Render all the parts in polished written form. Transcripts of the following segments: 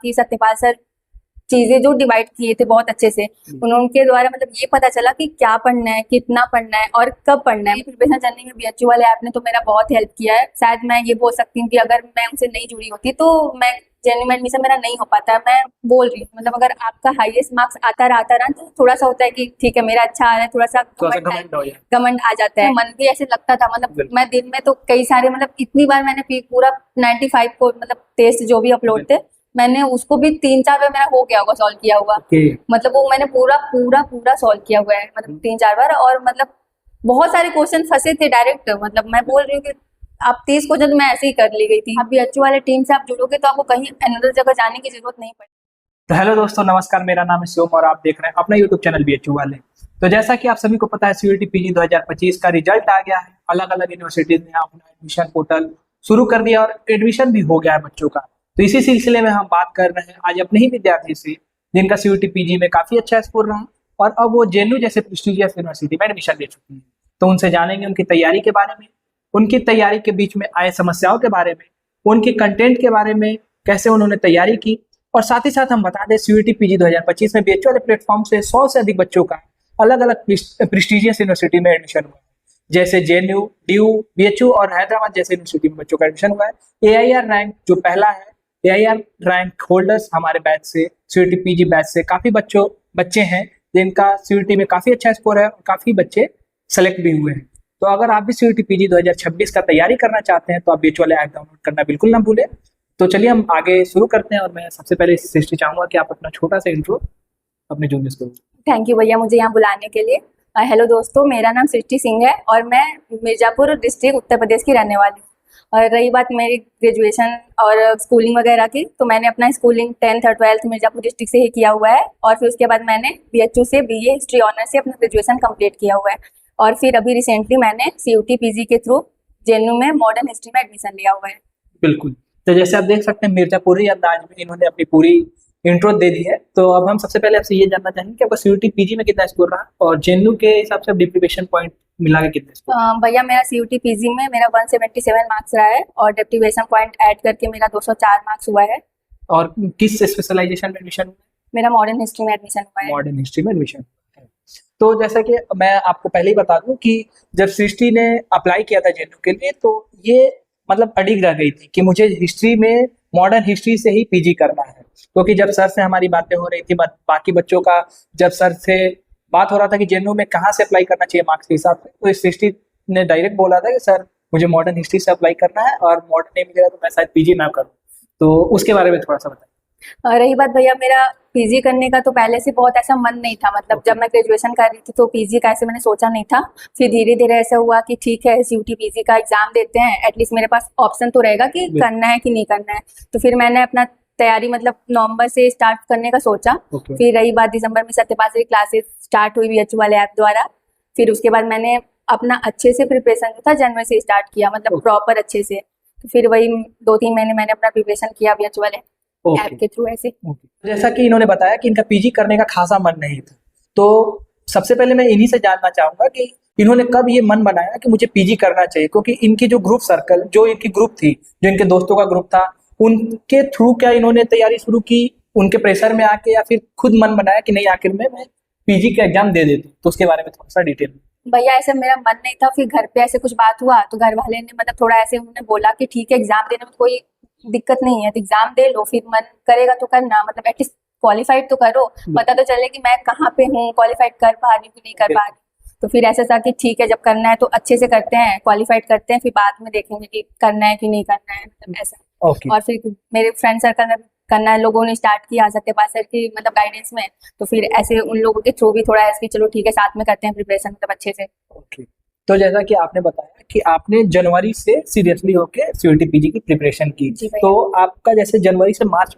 बाकी सत्यपाल सर चीजें जो डिवाइड किए थे बहुत अच्छे से, उनके द्वारा मतलब ये पता चला कि क्या पढ़ना है, कितना पढ़ना है और कब पढ़ना है। प्रिपरेशन जर्नी में बीएचयू वाले ऐप ने तो मेरा बहुत हेल्प किया है। शायद मैं ये बोल सकती हूँ कि अगर मैं उनसे नहीं जुड़ी होती तो मैं जेएनयू में एडमिशन मेरा नहीं हो पाता। मैं बोल रही हूँ मतलब अगर आपका हाईएस्ट मार्क्स आता रहा तो थोड़ा सा होता है कि ठीक है मेरा अच्छा आ रहा है, थोड़ा सा घमंड आ जाता है, मन भी ऐसे लगता था। मतलब मैं दिन में तो कई सारे मतलब इतनी बार मैंने पूरा 95 को मतलब टेस्ट जो भी अपलोड थे मैंने उसको भी 3-4 बार मेरा हो गया होगा सॉल्व किया हुआ। मतलब वो मैंने पूरा पूरा पूरा सॉल्व किया हुआ है मतलब 3-4 बार। और मतलब बहुत सारे क्वेश्चन फंसे थे डायरेक्ट। मतलब मैं बोल रही हूँ कि आप 30 क्वेश्चन तो मैं ऐसे ही कर ली गई थी। आप बीएचयू वाले टीम से आप जुड़ोगे तो आपको कहीं अनदर जगह जाने की जरूरत नहीं पड़ेगी। तो हेलो दोस्तों, नमस्कार। मेरा नाम है शिवम और आप देख रहे हैं अपना यूट्यूब चैनल बीएचयू वाले। तो जैसा कि आप सभी को पता है, सीयूईटी पीजी 2025 का रिजल्ट आ गया है। अलग अलग यूनिवर्सिटीज ने अपना एडमिशन पोर्टल शुरू कर दिया और एडमिशन भी हो गया है बच्चों का। तो इसी सिलसिले में हम बात कर रहे हैं आज अपने ही विद्यार्थी से, जिनका सीयूईटी पीजी में काफी अच्छा स्कोर रहा और अब वो जेएनयू जैसे प्रेस्टिजियस यूनिवर्सिटी में एडमिशन ले चुकी है। तो उनसे जानेंगे उनकी तैयारी के बारे में, उनकी तैयारी के बीच में आए समस्याओं के बारे में, उनके कंटेंट के बारे में, कैसे उन्होंने तैयारी की। और साथ ही साथ हम बता दें, सीयूईटी पीजी 2025 में बीएचयू वाले प्लेटफॉर्म से 100 से अधिक बच्चों का अलग अलग प्रेस्टिजियस यूनिवर्सिटी में एडमिशन हुआ है, जैसे जेएनयू, डीयू, बीएचयू और हैदराबाद जैसे यूनिवर्सिटी में बच्चों का एडमिशन हुआ है। एआईआर रैंक जो पहला है, एआईआर रैंक होल्डर्स हमारे बैच से, सीयूईटी पीजी बैच से काफी बच्चे हैं जिनका सीयूईटी में काफी अच्छा स्कोर है और काफी बच्चे सेलेक्ट भी हुए हैं। तो अगर आप भी सीयूईटी पीजी 2026 का तैयारी करना चाहते हैं तो आप बीएचयू वाले ऐप डाउनलोड करना बिल्कुल ना भूलें। तो चलिए हम आगे शुरू करते हैं और मैं सबसे पहले सृष्टि चाहूंगा कि आप अपना छोटा सा इंट्रो अपने जूनियर्स को। थैंक यू भैया मुझे यहाँ बुलाने के लिए। हेलो दोस्तों, मेरा नाम सृष्टि सिंह है और मैं मिर्जापुर डिस्ट्रिक्ट उत्तर प्रदेश की रहने वाली हूँ। और रही बात मेरी ग्रेजुएशन और स्कूलिंग वगैरह की, तो मैंने अपना स्कूलिंग 10th और 12th मिर्जापुर डिस्ट्रिक्ट से ही किया हुआ है। और फिर उसके बाद मैंने बीएचयू से बीए हिस्ट्री ऑनर से अपना ग्रेजुएशन कंप्लीट किया हुआ है। और फिर अभी रिसेंटली मैंने सीयूईटी पीजी के थ्रू जेएनयू में मॉडर्न हिस्ट्री में एडमिशन लिया हुआ है। बिल्कुल। तो जैसे आप देख सकते हैं, मिर्जापुरी अंदाज में इन्होंने अपनी पूरी इंट्रो दे दी है। तो अब हम सबसे पहले आपसे ये जानना चाहेंगे कि आपका सीयूईटी पीजी में कितना स्कोर रहा और जेएनयू के हिसाब से डिप्रीवेशन पॉइंट मिला के कितने स्कोर? भैया मेरा सीयूईटी पीजी में मेरा 177 मार्क्स रहा है और डिप्रीवेशन पॉइंट ऐड करके मेरा 204 मार्क्स हुआ है। और किस स्पेशलाइजेशन में एडमिशन हुआ? मेरा मॉडर्न हिस्ट्री में एडमिशन हुआ है। मॉडर्न हिस्ट्री में एडमिशन। तो जैसा कि मैं आपको पहले ही बता दूं कि जब सृष्टि ने अप्लाई किया था जेएनयू के लिए, तो ये मतलब अडिग रह गई थी कि मुझे हिस्ट्री में मॉडर्न हिस्ट्री से ही पीजी करना है। क्योंकि जब सर से हमारी बातें हो रही थी, बाकी बच्चों का जब सर से बात हो रहा था कि जेएनयू में कहाँ से अप्लाई करना चाहिए मार्क्स के हिसाब से, तो इस सृष्टि ने डायरेक्ट बोला था कि सर मुझे मॉडर्न हिस्ट्री से अप्लाई करना है और मॉडर्न नहीं मिलेगा तो मैं शायद पीजी ना करूँ। तो उसके बारे में थोड़ा सा बताइए। रही बात भैया, मेरा पीजी करने का तो पहले से बहुत ऐसा मन नहीं था। मतलब जब मैं ग्रेजुएशन कर रही थी तो पीजी का ऐसे मैंने सोचा नहीं था। फिर धीरे धीरे ऐसा हुआ कि ठीक है सीयूईटी पीजी का एग्जाम देते हैं, एटलीस्ट मेरे पास ऑप्शन तो रहेगा कि करना है कि नहीं करना है। तो फिर मैंने अपना तैयारी मतलब नवंबर से स्टार्ट करने का सोचा। फिर रही बात, दिसंबर में सत्यपाल सर की क्लासेस स्टार्ट हुई बीएचयू वाले ऐप द्वारा। फिर उसके बाद मैंने अपना अच्छे से प्रिपरेशन जो था जनवरी से स्टार्ट किया, मतलब प्रॉपर अच्छे से। तो फिर वही 2-3 महीने मैंने अपना प्रिपरेशन किया बीएचयू वाले ऐप के थ्रू ऐसे। जैसा कि इन्होंने बताया कि इनका पीजी करने का खासा मन नहीं था, तो सबसे पहले मैं इन्हीं से जानना चाहूंगा कि इन्होंने कब ये मन बनाया कि मुझे पीजी करना चाहिए। क्योंकि इनकी जो ग्रुप सर्कल, जो इनकी ग्रुप थी, जो इनके दोस्तों का ग्रुप था, उनके थ्रू क्या इन्होंने तैयारी शुरू की, उनके प्रेशर में आके, या फिर खुद मन बनाया कि नहीं आखिर में मैं पीजी का एग्जाम दे देती हूँ? तो उसके बारे में थोड़ा सा डिटेल। भैया ऐसे मेरा मन नहीं था। फिर घर पे ऐसे कुछ बात हुआ तो घर वाले ने मतलब थोड़ा ऐसे उन्होंने बोला कि ठीक है एग्जाम देने में कोई दिक्कत नहीं है, तो एग्जाम दे लो, फिर मन करेगा तो करना, मतलब एटलीस्ट क्वालिफाइड तो करो, पता तो चले कि मैं कहाँ पे हूँ, क्वालिफाइड कर पा रही हूँ कि नहीं कर पा रही। तो फिर ऐसा था कि ठीक है जब करना है तो अच्छे से करते हैं, क्वालिफाइड करते हैं, फिर बाद में देखेंगे कि करना है कि नहीं करना है, मतलब ऐसा। और फिर मेरे फ्रेंड सर्कल में करना लोगों ने स्टार्ट किया सत्यपाल सर की मतलब गाइडेंस में। तो फिर ऐसे उन लोगों के थ्रू भी थोड़ा ऐसे चलो ठीक है साथ में करते हैं प्रिपरेशन मतलब अच्छे से। तो जैसा कि आपने बताया कि आपने जनवरी से सीरियसली होके सीयूईटी पीजी की प्रिपरेशन की, तो आपका जैसे जनवरी से मार्च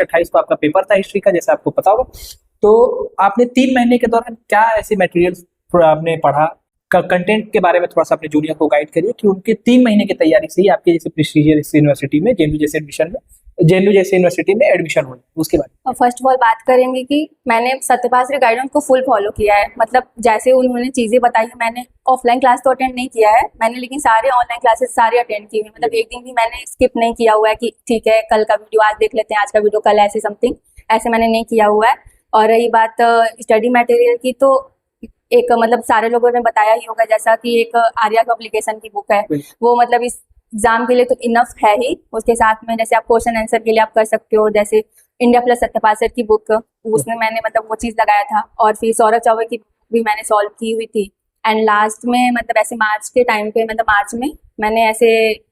28 को आपका पेपर था हिस्ट्री का, जैसे आपको पता होगा। तो आपने 3 महीने के दौरान क्या ऐसे मटेरियल आपने पढ़ा, कंटेंट के बारे में थोड़ा सा अपने जूनियर को गाइड करिए कि उनके 3 महीने की तैयारी से ही आपके जैसे प्रेस्टिजियस यूनिवर्सिटी में जेएनयू जैसे एडमिशन में जेएनयू जैसे यूनिवर्सिटी में एडमिशन हो, उसके बाद और फर्स्ट ऑफ ऑल बात करेंगे कि मैंने सत्यपाल सर गाइडेंस को फुल फॉलो किया है। मतलब जैसे उन्होंने चीजें बताई है, मैंने ऑफलाइन क्लास तो अटेंड नहीं किया है मैंने, लेकिन सारे ऑनलाइन क्लासेस सारे अटेंड किए हुए। मतलब एक दिन भी मैंने स्किप नहीं किया हुआ है कि ठीक है कल का वीडियो आज देख लेते हैं, आज का वीडियो कल, ऐसे समथिंग ऐसे मैंने नहीं किया हुआ है। और रही बात स्टडी मटेरियल की, तो एक मतलब सारे लोगों ने बताया ही होगा, जैसा कि एक आर्या पब्लिकेशन की बुक है, वो मतलब इस एग्जाम के लिए तो इनफ है ही। उसके साथ में जैसे आप क्वेश्चन आंसर के लिए आप कर सकते हो, जैसे इंडिया प्लस सत्यपाल सर की बुक, उसमें मैंने मतलब वो चीज लगाया था। और फिर सौरभ चौबे की बुक भी मैंने सॉल्व की हुई थी। एंड लास्ट में मतलब ऐसे मार्च के टाइम पे, मतलब मार्च में मैंने ऐसे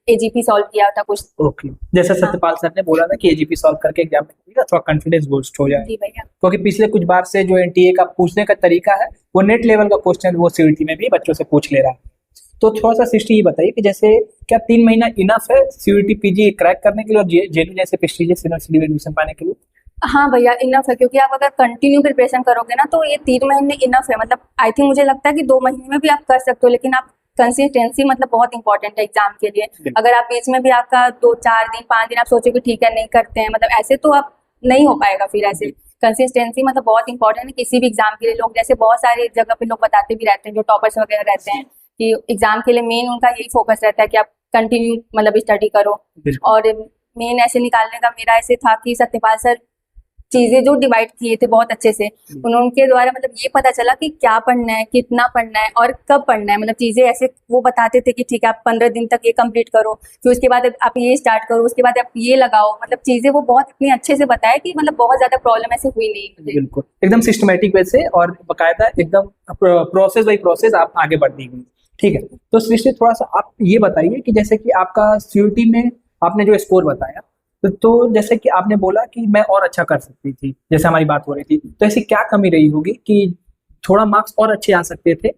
एजीपी सॉल्व किया था कुछ। ओके, जैसे सत्यपाल सर ने बोला था कि एजीपी सॉल्व करके एग्जाम में थोड़ा कॉन्फिडेंस बूस्ट हो जाए, जी भैया। क्योंकि पिछले कुछ बार से जो एनटीए का पूछने का तरीका है वो नेट लेवल का क्वेश्चन वो सीईटी में भी बच्चों से पूछ ले रहा है। तो थोड़ा सा सृष्टि ये बताइए कि जैसे क्या 3 महीना इनफ है सीईटी पीजी क्रैक करने के लिए और जेएनयू जैसे प्रेस्टिजियस यूनिवर्सिटी में एडमिशन पाने के लिए? हाँ भैया, इनफ है, क्योंकि आप अगर कंटिन्यू प्रिपरेशन करोगे ना तो ये 3 महीने इनफ है। मतलब आई थिंक मुझे लगता है कि 2 महीने में भी आप कर सकते हो, लेकिन आप कंसिस्टेंसी मतलब बहुत इंपॉर्टेंट है एग्जाम के लिए। अगर आप बीच में भी आपका 2-4 दिन 5 दिन आप सोचो कि ठीक है नहीं करते हैं, मतलब ऐसे तो आप नहीं हो पाएगा। फिर ऐसे कंसिस्टेंसी मतलब बहुत इंपॉर्टेंट है किसी भी एग्जाम के लिए। लोग जैसे बहुत सारे जगह पे लोग बताते भी रहते हैं, जो टॉपर्स वगैरह रहते हैं, कि एग्जाम के लिए मेन उनका यही फोकस रहता है कि आप कंटिन्यू मतलब स्टडी करो। और मेन ऐसे निकालने का मेरा ऐसे था कि सत्यपाल सर चीजें जो डिवाइड किए थे बहुत अच्छे से, उनके द्वारा मतलब ये पता चला कि क्या पढ़ना है, कितना पढ़ना है और कब पढ़ना है। मतलब चीजें ऐसे वो बताते थे कि ठीक है आप 15 दिन तक ये कंप्लीट करो, फिर उसके बाद आप ये स्टार्ट करो, उसके बाद आप ये लगाओ। मतलब चीजें वो बहुत इतनी अच्छे से बताया कि मतलब बहुत ज्यादा प्रॉब्लम ऐसे हुई नहीं मुझे। बिल्कुल एकदम सिस्टमेटिक वे से और बकायदा एकदम प्रोसेस बाई प्रोसेस आप आगे बढ़ दी गई। ठीक है, तो सृष्टि थोड़ा सा आप ये बताइए कि जैसे कि आपका सीयूटी में आपने जो स्कोर बताया, तो जैसे कि आपने बोला कि मैं और अच्छा कर सकती थी, जैसे हमारी बात हो रही थी, तो ऐसी क्या कमी रही होगी कि थोड़ा मार्क्स और अच्छे आ सकते थे?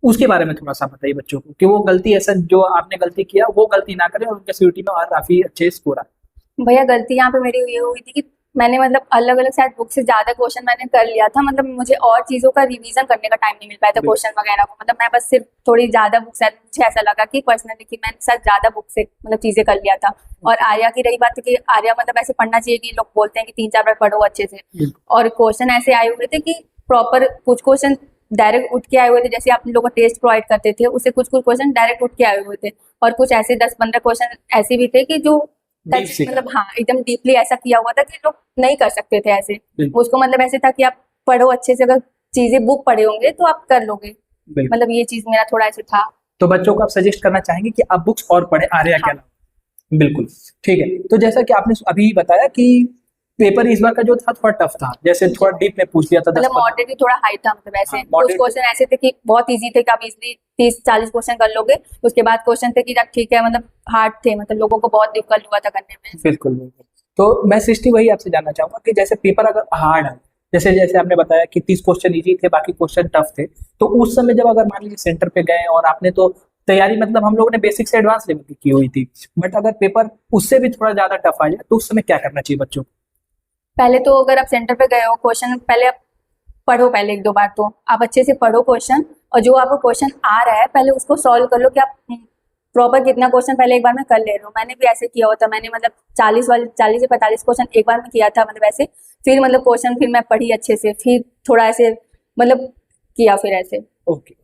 उसके बारे में थोड़ा सा बताइए बच्चों को कि वो गलती ऐसा जो आपने गलती किया वो गलती ना करें और उनके सीयूटी में और काफी अच्छे स्कोर आए। भैया गलती यहाँ पे मेरी ये हुई थी कि मैंने मतलब अलग अलग शायद बुक से ज्यादा क्वेश्चन मैंने कर लिया था। मतलब मुझे और चीजों का रिवीजन करने का टाइम नहीं मिल पाया था क्वेश्चन वगैरह को। मतलब मैं बस सिर्फ थोड़ी ज्यादा बुक शायद मुझे ऐसा लगा कि पर्सनली कि मैंने शायद ज्यादा बुक से मतलब चीजें कर लिया था। और आर्या की रही बात कि आर्या मतलब ऐसे पढ़ना चाहिए कि लोग बोलते हैं कि 3-4 बार पढ़ो अच्छे से, और क्वेश्चन ऐसे आए हुए थे कि प्रॉपर कुछ क्वेश्चन डायरेक्ट उठ के आए हुए थे, जैसे आप लोगों को टेस्ट प्रोवाइड करते थे उससे कुछ कुछ क्वेश्चन डायरेक्ट उठ के आए हुए थे, और कुछ ऐसे 10-15 क्वेश्चन ऐसे भी थे कि जो मतलब हाँ एकदम डीपली ऐसा किया हुआ था कि लोग नहीं कर सकते थे ऐसे। उसको मतलब ऐसे था कि आप पढ़ो अच्छे से, अगर चीजें बुक पढ़े होंगे तो आप कर लोगे। मतलब ये चीज मेरा थोड़ा ऐसे था। तो बच्चों को आप सजेस्ट करना चाहेंगे कि आप बुक्स और पढ़ें आर्या के अलावा? बिल्कुल ठीक है। तो जैसा कि आपने अभी बताया कि पेपर इस बार का जो था थोड़ा टफ था, जैसे थोड़ा डीप में पूछ लिया था, मतलब मॉडरेटली थोड़ा हाई था। मतलब ऐसे कुछ क्वेश्चन ऐसे थे कि बहुत इजी थे कि आप इजीली 30-40 क्वेश्चन कर लोगे। उसके बाद क्वेश्चन थे कि ठीक है मतलब हार्ड थे, मतलब लोगों को बहुत डिफिकल्ट हुआ था करने में। बिल्कुल बिल्कुल। तो मैं सृष्टि वही आपसे जानना चाहूंगा कि जैसे पेपर अगर हार्ड है, जैसे जैसे आपने बताया कि 30 क्वेश्चन इजी थे बाकी क्वेश्चन टफ थे, तो उस समय जब अगर मान लीजिए सेंटर पे गए और आपने तो तैयारी मतलब हम लोगों ने बेसिक से एडवांस लेवल की हुई थी, बट अगर पेपर उससे भी थोड़ा ज्यादा टफ आ जाए तो उस समय क्या करना चाहिए बच्चों को? पहले तो अगर आप सेंटर पे गए हो, क्वेश्चन पहले आप पढ़ो, पहले 1-2 बार तो आप अच्छे से पढ़ो क्वेश्चन, और जो आपको क्वेश्चन आ रहा है पहले उसको सॉल्व कर लो कि आप प्रॉपर कितना क्वेश्चन पहले एक बार में कर ले रहे हो। मैंने भी ऐसे किया होता, मैंने मतलब 40 से 45 क्वेश्चन एक बार में किया था। मतलब ऐसे फिर मतलब क्वेश्चन फिर मैं पढ़ी अच्छे से, फिर थोड़ा ऐसे मतलब किया फिर ऐसे। ओके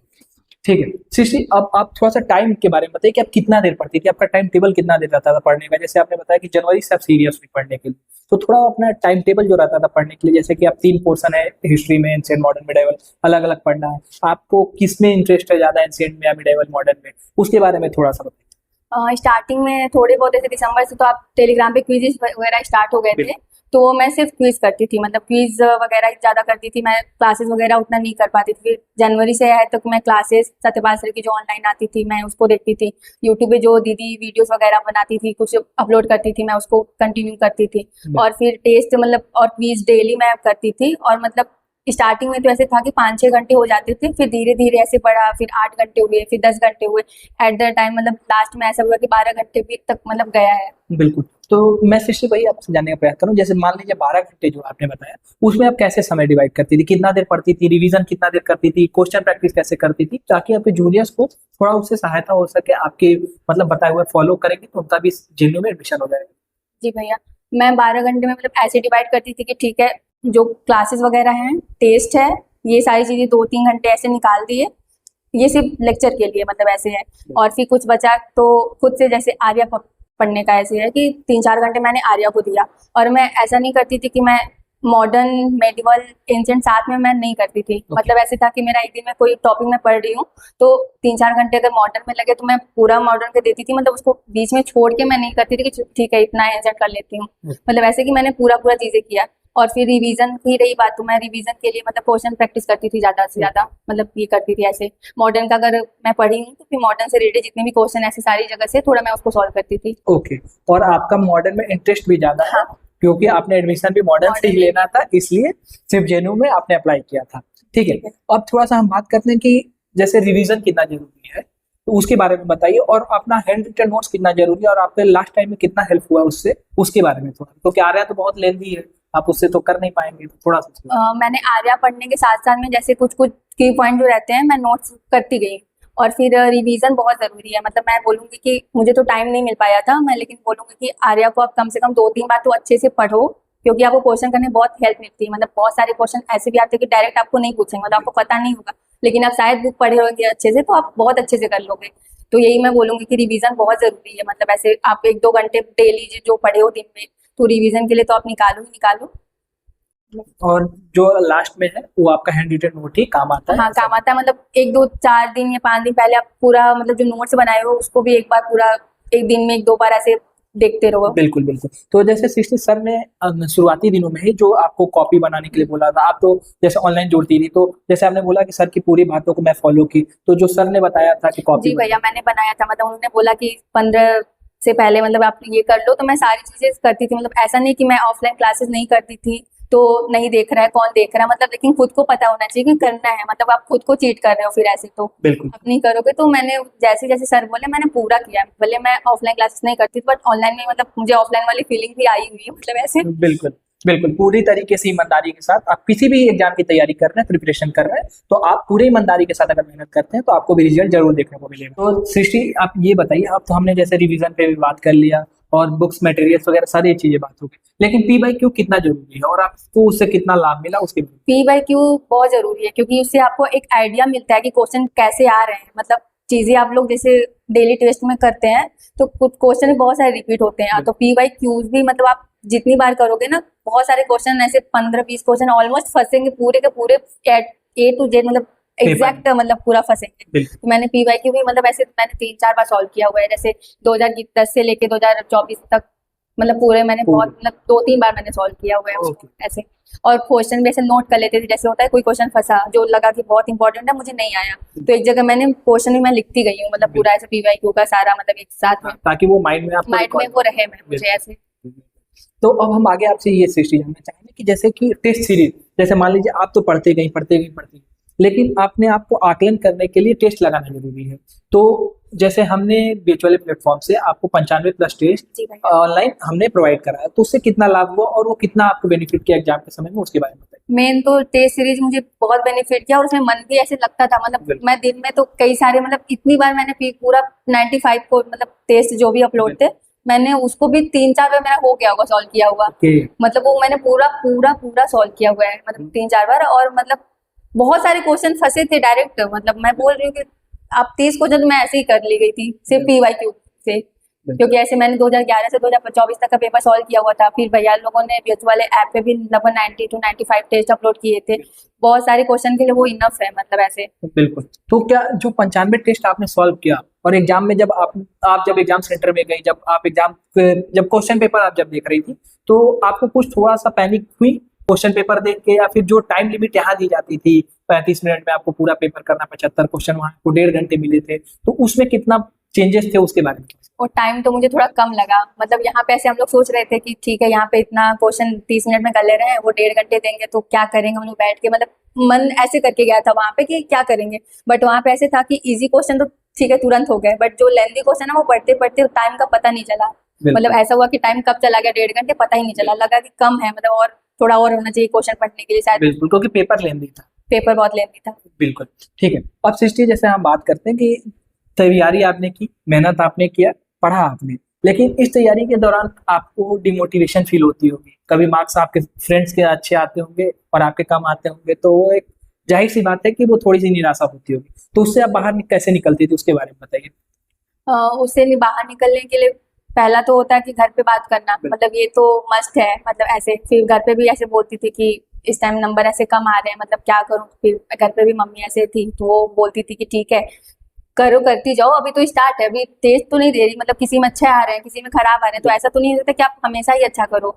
ठीक है सृष्टि, अब आप थोड़ा सा टाइम के बारे में बताइए कि आप कितना देर पढ़ती थी, आपका टाइम टेबल कितना देर रहता था पढ़ने का? जैसे आपने बताया कि जनवरी से आप सीरियस हुई पढ़ने के लिए, तो थोड़ा अपना टाइम टेबल जो रहता था पढ़ने के लिए, जैसे कि आप 3 पोर्शन है, हिस्ट्री में, एंशिएंट, मॉडर्न, मिडाइवल, अलग अलग पढ़ना है, आपको किस में इंटरेस्ट है ज्यादा, एंशिएंट में या मिडाइवल, मॉडर्न में, उसके बारे में थोड़ा सा बताइए। स्टार्टिंग में थोड़े बहुत ऐसे दिसंबर से तो आप टेलीग्राम पे क्विज़ वगैरह स्टार्ट हो गए थे, तो मैं सिर्फ क्विज करती थी। मतलब क्विज वगैरह ज्यादा करती थी, मैं क्लासेस वगैरह उतना नहीं कर पाती थी। फिर जनवरी से है तो मैं क्लासेस सत्यपाल सर की जो ऑनलाइन आती थी मैं उसको देखती थी। यूट्यूब पे जो दीदी वीडियोस वगैरह बनाती थी, कुछ अपलोड करती थी, मैं उसको कंटिन्यू करती थी। और फिर टेस्ट मतलब और क्विज डेली मैं करती थी। और मतलब स्टार्टिंग में तो ऐसे था कि 5-6 घंटे हो जाते थे, फिर धीरे धीरे ऐसे बढ़ा, फिर 8 घंटे हुए, फिर 10 घंटे हुए। एट द टाइम मतलब लास्ट में ऐसा हुआ कि 12 घंटे भी तक मतलब गया है। बिल्कुल, तो मैं शिष्य भाई आपसे जानने का प्रयास करूं, जैसे मान लीजिए 12 घंटे जो आपने बताया उसमें आप कैसे समय डिवाइड करती थी, कितना देर पढ़ती थी, रिवीजन कितना देर करती थी, क्वेश्चन प्रैक्टिस कैसे करती थी, ताकि आपके जूनियर्स को थोड़ा उससे सहायता हो सके, आपके मतलब बताए हुए फॉलो करेंगे तो उनका भी जेएनयू में एडमिशन हो जाएगा। जी भैया, मैं 12 घंटे में मतलब ऐसे डिवाइड करती थी कि ठीक है, जो क्लासेस वगैरह हैं, टेस्ट है, ये सारी चीजें 2-3 घंटे ऐसे निकाल दिए, ये सिर्फ लेक्चर के लिए मतलब ऐसे है। और फिर कुछ बचा तो खुद से जैसे आर्या पढ़ने का ऐसे है कि 3-4 घंटे मैंने आर्या को दिया। और मैं ऐसा नहीं करती थी कि मैं मॉडर्न, मेडिवल, एंशिएंट साथ में मैं नहीं करती थी। मतलब ऐसे था कि मेरा एक दिन में कोई टॉपिक में पढ़ रही हूँ तो 3-4 घंटे अगर मॉडर्न में लगे तो मैं पूरा मॉडर्न के देती थी, मतलब उसको बीच में छोड़ के मैं नहीं करती थी कि ठीक है इतना एंशिएंट कर लेती हूँ। मतलब ऐसे कि मैंने पूरा पूरा चीजें किया। और फिर रिवीजन की रही बात तो मैं रिवीजन के लिए मतलब क्वेश्चन प्रैक्टिस करती थी ज्यादा से ज्यादा, मतलब ये करती थी ऐसे। मॉडर्न का अगर मैं पढ़ी हूँ तो फिर मॉडर्न से रिलेटेड जितने भी क्वेश्चन ऐसे सारी जगह से थोड़ा मैं उसको सॉल्व करती थी। ओके। और आपका मॉडर्न में इंटरेस्ट भी ज्यादा है, हाँ, क्योंकि आपने एडमिशन भी मॉडर्न से ही मॉडर्न लेना था, इसलिए सिर्फ जेएनयू में आपने अप्लाई किया था। ठीक है। ठीक है। अब थोड़ा सा हम बात करते हैं कि जैसे रिवीजन कितना जरूरी है, तो उसके बारे में बताइए। और अपना हैंड रिटन नोट्स कितना जरूरी है, और आपके लास्ट टाइम में कितना हेल्प हुआ उससे, उसके बारे में थोड़ा, क्योंकि आर्या तो बहुत लेंथी है, आप उससे तो कर नहीं पाएंगे, तो थोड़ा सा उसके बारे मैंने आर्या पढ़ने के साथ साथ में जैसे कुछ कुछ की पॉइंट जो रहते हैं मैं नोट्स करती गई। और फिर रिवीजन बहुत जरूरी है, मतलब मैं बोलूंगी कि मुझे तो टाइम नहीं मिल पाया था, मैं लेकिन बोलूंगी कि आर्या को आप कम से कम 2-3 बार तो अच्छे से पढ़ो, क्योंकि आपको क्वेश्चन करने में बहुत हेल्प मिलती है। मतलब बहुत सारे क्वेश्चन ऐसे भी आते हैं कि डायरेक्ट आपको नहीं पूछेंगे, मतलब आपको पता नहीं होगा, लेकिन आप शायद बुक पढ़े होंगे अच्छे से तो आप बहुत अच्छे से कर लोगे। तो यही मैं बोलूंगी कि रिवीजन बहुत जरूरी है। मतलब ऐसे आप 1-2 घंटे डेली जो पढ़े हो दिन में, तो रिवीजन के लिए तो आप निकालो ही निकालो। में। और जो लास्ट में है वो आपका हैंड रिटन नोट ही काम आता है। हाँ, काम आता है। मतलब 1-2-4 दिन या 5 दिन पहले आप पूरा मतलब जो नोट्स बनाए हो उसको भी एक बार पूरा एक दिन में 1-2 बार ऐसे देखते रहो। बिल्कुल बिल्कुल। तो जैसे सृष्टि सर ने शुरुआती दिनों में ही जो आपको कॉपी बनाने के लिए बोला था, आप तो जैसे ऑनलाइन जोड़ती थी, तो जैसे आपने बोला कि सर की पूरी बातों को मैं फॉलो की, तो जो सर ने बताया था कि कॉपी जी भैया, मैंने बनाया था। मतलब उन्होंने बोला कि 15 से पहले मतलब आप ये कर लो, तो मैं सारी चीजें करती थी। मतलब ऐसा नहीं कि मैं ऑफलाइन क्लासेस नहीं करती थी तो नहीं देख रहा है, कौन देख रहा है, मतलब लेकिन खुद को पता होना चाहिए कि करना है। मतलब आप खुद को चीट कर रहे हो फिर ऐसे तो बिल्कुल आप नहीं करोगे। तो मैंने जैसे जैसे सर बोले मैंने पूरा किया। भले मैं ऑफलाइन क्लासेस नहीं करती बट ऑनलाइन में मतलब मुझे ऑफलाइन वाली फीलिंग भी आई हुई है, मतलब ऐसे। बिल्कुल बिल्कुल। पूरी तरीके से ईमानदारी के साथ आप किसी भी एग्जाम की तैयारी कर रहे हैं, प्रिपरेशन कर रहे हैं, तो आप पूरे ईमानदारी के साथ अगर मेहनत करते हैं तो आपको भी रिजल्ट जरूर देखने को मिलेगा। तो सृष्टि आप ये बताइए, आप तो हमने जैसे रिवीजन पे भी बात कर लिया और बुक्स मटेरियल्स वगैरह सारी चीजें बात हो गई, लेकिन पी बाई क्यू कितना जरूरी है और आपको उससे कितना लाभ मिला उसके बारे पी बाई क्यू बहुत जरूरी है, क्योंकि उससे आपको एक आइडिया मिलता है कि क्वेश्चन कैसे आ रहे हैं। मतलब चीजें आप लोग जैसे डेली टेस्ट में करते हैं तो कुछ क्वेश्चन बहुत सारे रिपीट होते हैं, तो पी बाई क्यूज भी मतलब आप जितनी बार करोगे ना, बहुत सारे क्वेश्चन ऐसे 15-20 क्वेश्चन ऑलमोस्ट फंसेंगे पूरे के पूरे ए टू जेड, मतलब एग्जैक्ट मतलब पूरा फंसेंगे। बिल्कुल तो मैंने पी बाई क्यू भी मतलब ऐसे मैंने 3-4 बार सॉल्व किया हुआ है। जैसे 2010 से लेके 2024 तक मतलब पूरे मैंने बहुत मतलब 2-3 बार मैंने सॉल्व किया हुआ है उसको ओके ऐसे। और क्वेश्चन भी ऐसे नोट कर लेते थे, जैसे होता है कोई क्वेश्चन फंसा जो लगा कि बहुत इंपॉर्टेंट है, मुझे नहीं आया तो एक जगह मैंने क्वेश्चन भी मैं लिखती गई हूँ, मतलब पूरा ऐसे पीवाईक्यू का सारा मतलब एक साथ में ताकि वो माइंड में आपको माइंड में रिकॉर्ड वो रहे मैं मुझे ऐसे। तो अब हम आगे आपसे ये सृष्टि जानना चाहेंगे कि जैसे कि टेस्ट सीरीज, जैसे मान लीजिए आप तो पढ़ते गई पढ़ते गई पढ़ते गई, लेकिन आपने आपको आकलन करने के लिए टेस्ट लगाना जरूरी है। तो जैसे हमने बीएच वाले प्लेटफॉर्म से आपको 95+ टेस्ट जी भाई, ऑनलाइन हमने प्रोवाइड कराया, तो उससे कितना लाभ हुआ और वो कितना आपको बेनिफिट किया एग्जाम के समय में, उसके बारे में बताइए। मेन तो टेस्ट सीरीज मुझे बहुत बेनिफिट किया और उसमें मन भी ऐसे लगता था। मतलब बिल्कुल मैं दिन में तो कई सारे मतलब इतनी बार मैंने पूरा 95 को मतलब टेस्ट जो भी अपलोड थे मैंने उसको भी 3-4 बार मेरा हो गया होगा सॉल्व किया हुआ। ओके मतलब वो मैंने पूरा पूरा पूरा सॉल्व किया हुआ है, मतलब 3-4 बार। और मतलब बहुत सारे क्वेश्चन फंसे थे डायरेक्ट, मतलब मैं बोल रही हूँ कि आप 30 क्वेश्चन मैं ऐसे ही कर ली गई थी सिर्फ पीवाईक्यू से, क्योंकि ऐसे मैंने 2011 से 2024 तक का पेपर सॉल्व किया हुआ था। फिर भैया लोगों ने बीएच वाले ऐप पे भी लगभग 90-95 टेस्ट अपलोड किए थे। बहुत सारे क्वेश्चन के लिए वो इनफ है, मतलब ऐसे। बिल्कुल। तो क्या जो 95 टेस्ट आपने सॉल्व किया और एग्जाम में जब आप जब एग्जाम सेंटर में गई, जब आप एग्जाम जब क्वेश्चन पेपर आप जब देख रही थी, तो आपको कुछ थोड़ा सा पैनिक हुई क्वेश्चन पेपर देख के, या फिर जो टाइम लिमिट यहाँ दी जाती थी 35 मिनट में आपको पूरा पेपर करना, 75 क्वेश्चन वहां को 1.5 घंटे मिले थे, तो उसमें कितना चेंजेस थे उसके बारे में? और टाइम तो मुझे थोड़ा कम लगा। मतलब यहाँ पे ऐसे हम लोग सोच रहे थे कि ठीक है यहाँ पे इतना क्वेश्चन 30 मिनट में कर ले रहे हैं, वो 1.5 घंटे देंगे तो क्या करेंगे हम लोग बैठ के, मतलब मन ऐसे करके गया था वहां पे कि क्या करेंगे। बट वहां पे ऐसे था कि इजी क्वेश्चन तो ठीक है तुरंत हो गए, बट जो लेंथी क्वेश्चन है वो पढ़ते पढ़ते टाइम का पता नहीं चला। मतलब ऐसा हुआ कि टाइम कब चला गया 1.5 घंटे पता ही नहीं चला, लगा कि कम है, मतलब और थोड़ा और होना चाहिए क्वेश्चन पढ़ने के लिए शायद। बिल्कुल, क्योंकि पेपर लेंदी था। पेपर बहुत लेंथी था। बिल्कुल ठीक है। अब सृष्टि जैसे हम बात करते हैं कि तैयारी आपने की, मेहनत आपने किया, पढ़ा आपने, लेकिन इस तैयारी के दौरान आपको डिमोटिवेशन फील होती होगी, कभी मार्क्स आपके फ्रेंड्स के अच्छे आते होंगे और आपके कम आते होंगे, तो वो एक जाहिर सी बात है कि वो थोड़ी सी निराशा होती होगी। तो उससे आप बाहर कैसे निकलती थी, उसके बारे में बताइए। उससे बाहर निकलने के लिए पहला तो होता है कि घर पे बात करना, मतलब ये तो मस्ट है। मतलब ऐसे फिर घर पे भी ऐसे बोलती थी कि इस टाइम नंबर ऐसे कम आ रहे हैं, मतलब क्या करूं। फिर घर पे भी मम्मी ऐसे थी तो वो बोलती थी कि ठीक है करो, करती जाओ, अभी तो स्टार्ट है, अभी टेस्ट तो नहीं दे रही, मतलब किसी में अच्छे आ रहे हैं किसी में खराब आ रहे हैं, तो ऐसा तो नहीं होता कि आप हमेशा ही अच्छा करो।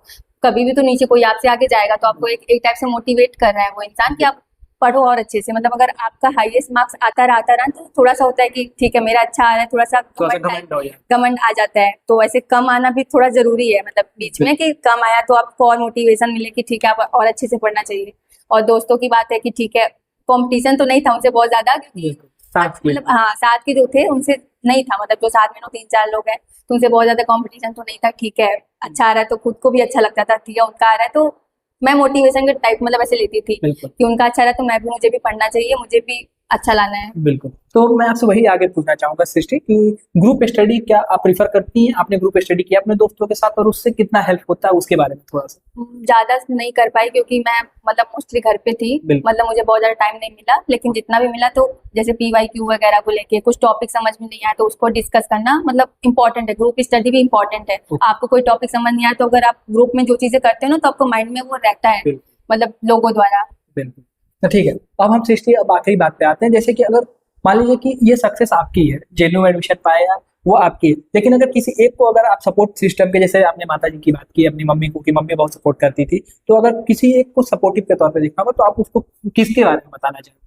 कभी भी तो नीचे कोई आपसे आगे जाएगा तो आपको एक टाइप से मोटिवेट कर रहा है वो इंसान कि आप पढ़ो और अच्छे से। मतलब अगर आपका हाईएस्ट मार्क्स आता रहा तो थोड़ा सा होता है कि ठीक है मेरा अच्छा आ रहा है, थोड़ा सा घमंड आ जाता है। तो ऐसे कम आना भी थोड़ा जरूरी है, मतलब बीच में कि कम आया तो आपको और मोटिवेशन मिले कि ठीक है आप और अच्छे से पढ़ना चाहिए। और दोस्तों की बात है कि ठीक है कंपटीशन तो नहीं था उनसे बहुत ज्यादा, क्योंकि मतलब हाँ साथ के जो थे उनसे नहीं था, मतलब जो साथ में 3-4 लोग हैं तो उनसे बहुत ज्यादा कंपटीशन तो नहीं था। ठीक है अच्छा आ रहा है तो खुद को भी अच्छा लगता था, ठीक है उनका आ रहा है तो मैं मोटिवेशन के टाइप मतलब ऐसे लेती थी कि उनका अच्छा रहा तो मैं भी, मुझे भी पढ़ना चाहिए, मुझे भी अच्छा लाना है। बिल्कुल। तो मैं आपसे वही आगे पूछना चाहूंगा सृष्टि कि ग्रुप स्टडी क्या आप प्रीफर करती हैं? आपने ग्रुप स्टडी किया अपने दोस्तों के साथ और उससे कितना हेल्प होता है, उसके बारे में थोड़ा सा। ज्यादा नहीं कर पाई क्योंकि मैं मतलब मोस्टली घर पे थी, मतलब मुझे बहुत ज्यादा टाइम नहीं मिला। लेकिन जितना भी मिला तो जैसे PYQ वगैरह को लेके कुछ टॉपिक समझ में नहीं आया तो उसको डिस्कस करना मतलब इंपॉर्टेंट है, ग्रुप स्टडी भी इंपॉर्टेंट है। आपको कोई टॉपिक समझ नहीं आया तो अगर आप ग्रुप में जो चीजें करते हो ना तो आपको माइंड में वो रहता है, मतलब लोगों द्वारा। बिल्कुल। तो ठीक है, अब हम सृष्टि अब आखिरी बात पे आते हैं। जैसे कि अगर मान लीजिए कि ये सक्सेस आपकी है, जेन्युइन एडमिशन पाया वो आपकी है, लेकिन अगर किसी एक को अगर आप सपोर्ट सिस्टम के, जैसे आपने माता जी की बात की अपनी मम्मी को कि मम्मी बहुत सपोर्ट करती थी, तो अगर किसी एक को सपोर्टिव के तौर पे देखना होगा तो आप उसको किसके बारे में बताना चाहेंगे?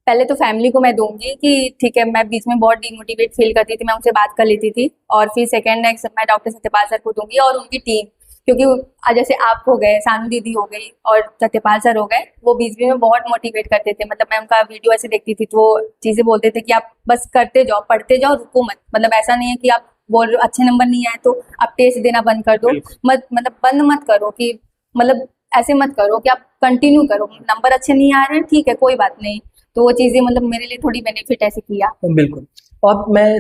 पहले तो फैमिली को मैं दूंगी कि ठीक है, मैं बीच में बहुत डिमोटिवेट फील करती थी, मैं उनसे बात कर लेती थी। और फिर सेकंड नेक्स्ट मैं डॉक्टर सत्यपाल सर को दूंगी और उनकी टीम, क्योंकि आज जैसे आप हो गए, सानू दीदी हो गई और सत्यपाल सर हो गए, वो बीच में बहुत मोटिवेट करते थे। मतलब मैं उनका वीडियो ऐसे देखती थी तो वो चीजें बोलते थे कि आप बस करते जाओ, पढ़ते जाओ, रुको मत। मतलब ऐसा नहीं है कि आप बोल रहे हो अच्छे नंबर नहीं आए तो आप टेस्ट देना बंद कर दो, मत मतलब बंद मत करो कि मतलब ऐसे मत करो कि आप कंटिन्यू करो। नंबर अच्छे नहीं आ रहे हैं ठीक है कोई बात नहीं, तो वो चीजें मतलब मेरे लिए थोड़ी बेनिफिट ऐसे किया। बिल्कुल। और मैं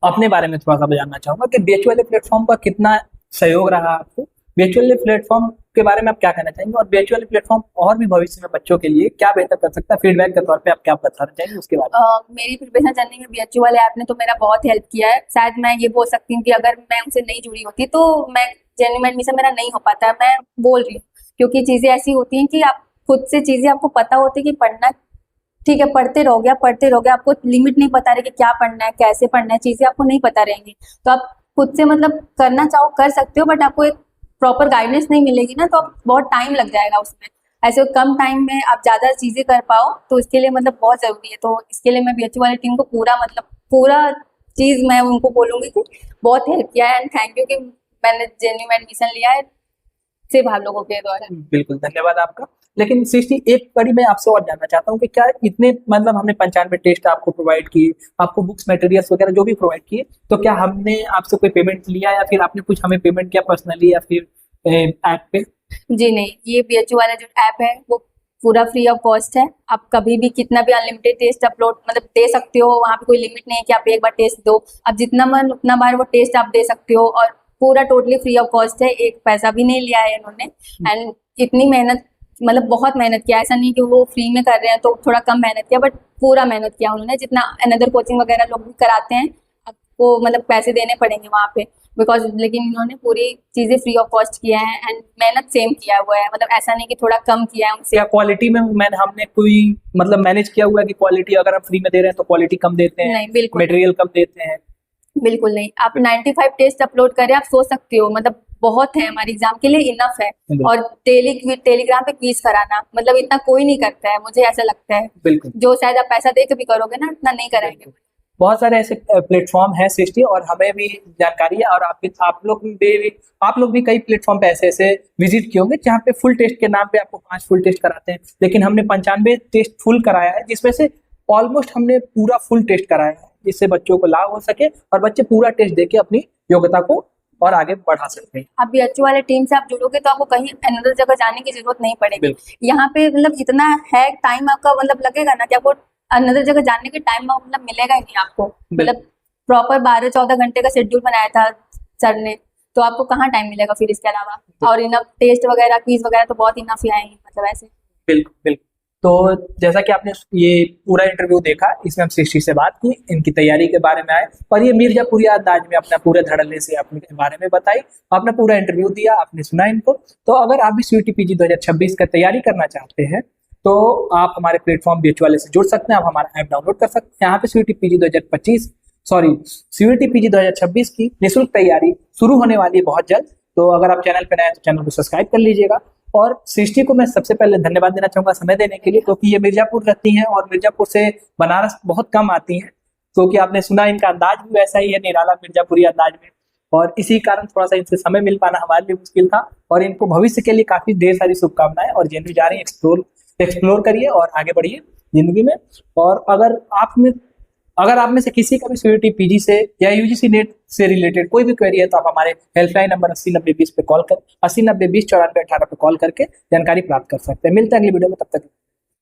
अपने बारे में थोड़ा सा जानना चाहूंगा कि बीएचयूएल प्लेटफॉर्म का कितना सहयोग रहा आपको, बीएचयूएल प्लेटफॉर्म के बारे में आप क्या कहना चाहेंगे, और बीएचयूएल प्लेटफॉर्म और भी भविष्य में बच्चों के लिए क्या बेहतर कर सकता है, फीडबैक के तौर पे आप क्या बताना चाहेंगे उसके बारे में? मेरी प्रिपरेशन जर्नी में बीएचयूएल ऐप ने तो मेरा बहुत हेल्प किया है। शायद मैं ये बोल सकती हूँ कि अगर मैं उनसे नहीं जुड़ी होती तो मैं जेन्युइन एडमिशन मेरा नहीं हो पाता। मैं बोल रही हूँ क्योंकि चीजें ऐसी होती हैं कि आप खुद से चीजें आपको पता होती है कि पढ़ना ठीक है, पढ़ते रहोगे, आप पढ़ते रहोगे, आपको लिमिट नहीं पता रहे कि क्या पढ़ना है, कैसे पढ़ना है, चीजें आपको नहीं पता रहेंगी तो आप खुद से मतलब करना चाहो कर सकते हो, बट आपको एक प्रॉपर गाइडेंस नहीं मिलेगी ना तो आप बहुत टाइम लग जाएगा उसमें। ऐसे कम टाइम में आप ज्यादा चीजें कर पाओ तो इसके लिए मतलब बहुत जरूरी है। तो इसके लिए मैं बीएचयू वाली टीम को पूरा मतलब पूरा चीज मैं उनको बोलूंगी कि बहुत हेल्प किया है एंड थैंक यू कि मैंने जेन्युइन एडमिशन लिया है सिर्फ आप लोगों के द्वारा। बिल्कुल, धन्यवाद आपका। लेकिन सृष्टि एक कड़ी मैं आपसे और जानना चाहता हूँ कि क्या इतने मतलब हमने 95 टेस्ट आपको प्रोवाइड किए, आपको बुक्स मटेरियल्स वगैरह जो भी प्रोवाइड किए, तो क्या हमने आपसे कोई पेमेंट लिया या फिर आपने कुछ हमें पेमेंट किया पर्सनली या फिर ऐप पे? जी नहीं, ये बीएचयू वाला जो ऐप है वो पूरा फ्री ऑफ कॉस्ट है। आप कभी भी कितना भी अनलिमिटेड टेस्ट अपलोड मतलब दे सकते हो, वहाँ पे कोई लिमिट नहीं है कि आप एक बार टेस्ट दो, आप जितना मन उतना बार वो टेस्ट आप दे सकते हो और पूरा टोटली फ्री ऑफ कॉस्ट है, एक पैसा भी नहीं लिया है इन्होंने। एंड इतनी मेहनत मतलब बहुत मेहनत किया, ऐसा नहीं कि वो फ्री में कर रहे हैं तो थोड़ा कम मेहनत किया, बट पूरा मेहनत किया उन्होंने जितना अनदर कोचिंग वगैरह लोग भी कराते हैं। आपको मतलब पैसे देने पड़ेंगे वहाँ पे बिकॉज, लेकिन इन्होंने पूरी चीजें फ्री ऑफ कॉस्ट किया है एंड मेहनत सेम किया हुआ है, मतलब ऐसा नहीं कि थोड़ा कम किया है उनसे। क्या क्वालिटी में हमने कोई मतलब मैनेज किया हुआ है कि क्वालिटी अगर हम फ्री में दे रहे हैं तो क्वालिटी कम देते हैं? नहीं बिल्कुल मटेरियल कम देते हैं? बिल्कुल नहीं। आप 95 टेस्ट अपलोड करें, आप सोच सकते हो मतलब बहुत है हमारे एग्जाम के लिए, इनफ है। और टेलीग्राम पे क्विज कराना मतलब इतना कोई नहीं करता है, मुझे ऐसा लगता है। बिल्कुल, जो शायद आप पैसा दे के भी करोगे ना इतना नहीं कराएंगे। बहुत सारे ऐसे प्लेटफॉर्म है सृष्टि, और हमें भी जानकारी है, और आप लोग भी कई प्लेटफॉर्म पे ऐसे ऐसे विजिट किए होंगे जहाँ पे फुल टेस्ट के नाम पे आपको 5 फुल टेस्ट कराते हैं, लेकिन हमने 95 टेस्ट फुल कराया है, जिसमें से ऑलमोस्ट हमने पूरा फुल टेस्ट कराया है, जिससे बच्चों को लाभ हो सके और बच्चे पूरा टेस्ट देके अपनी योग्यता को और आगे बढ़ा सकते हैं। आप बीएचयू वाले टीम से आप जुड़ोगे तो आपको कहीं अनदर जगह जाने की जरूरत नहीं पड़ेगी। यहाँ पे मतलब जितना है टाइम आपका मतलब लगेगा ना कि आपको अनदर जगह जाने के टाइम मतलब मिलेगा ही नहीं आपको। मतलब प्रॉपर 12-14 घंटे का शेड्यूल बनाया था, सर ने, तो आपको कहाँ टाइम मिलेगा फिर इसके अलावा। और इनफ टेस्ट वगैरह क्विज वगैरह तो बहुत इनफ ही आएंगे मतलब ऐसे। बिल्कुल बिल्कुल। तो जैसा कि आपने ये पूरा इंटरव्यू देखा, इसमें हम सृष्टि से बात की, इनकी तैयारी के बारे में आए और ये मिर्जापुरी अंदाज में अपना पूरे धड़ल्ले से अपने बारे में बताई, आपने पूरा इंटरव्यू दिया, आपने सुना इनको। तो अगर आप भी सीयूईटी पीजी 2026 का तैयारी करना चाहते हैं तो आप हमारे प्लेटफॉर्म बीएचयू वाले से जुड़ सकते हैं, आप हमारा ऐप डाउनलोड कर सकते हैं। यहाँ पे सीयूईटी पीजी 2026 की निःशुल्क तैयारी शुरू होने वाली है बहुत जल्द। तो अगर आप चैनल पर नए हैं तो चैनल को सब्सक्राइब कर लीजिएगा। और सृष्टि को मैं सबसे पहले धन्यवाद देना चाहूंगा समय देने के लिए, क्योंकि ये मिर्जापुर रहती हैं और मिर्जापुर से बनारस बहुत कम आती हैं, क्योंकि आपने सुना इनका अंदाज भी वैसा ही है, निराला मिर्जापुरी अंदाज में, और इसी कारण थोड़ा सा इनसे समय मिल पाना हमारे लिए मुश्किल था। और इनको भविष्य के लिए काफी ढेर सारी शुभकामनाएं, और जेएनयू जा रही है, एक्सप्लोर करिए और आगे बढ़िए जिंदगी में। और अगर आप में से किसी का भी सीयूईटी पीजी से या यूजीसी नेट से रिलेटेड कोई भी क्वेरी है तो आप हमारे हेल्पलाइन नंबर 809020 पे कॉल कर 8090209418 पे कॉल करके जानकारी प्राप्त कर सकते हैं। मिलते हैं अगली वीडियो में, तब तक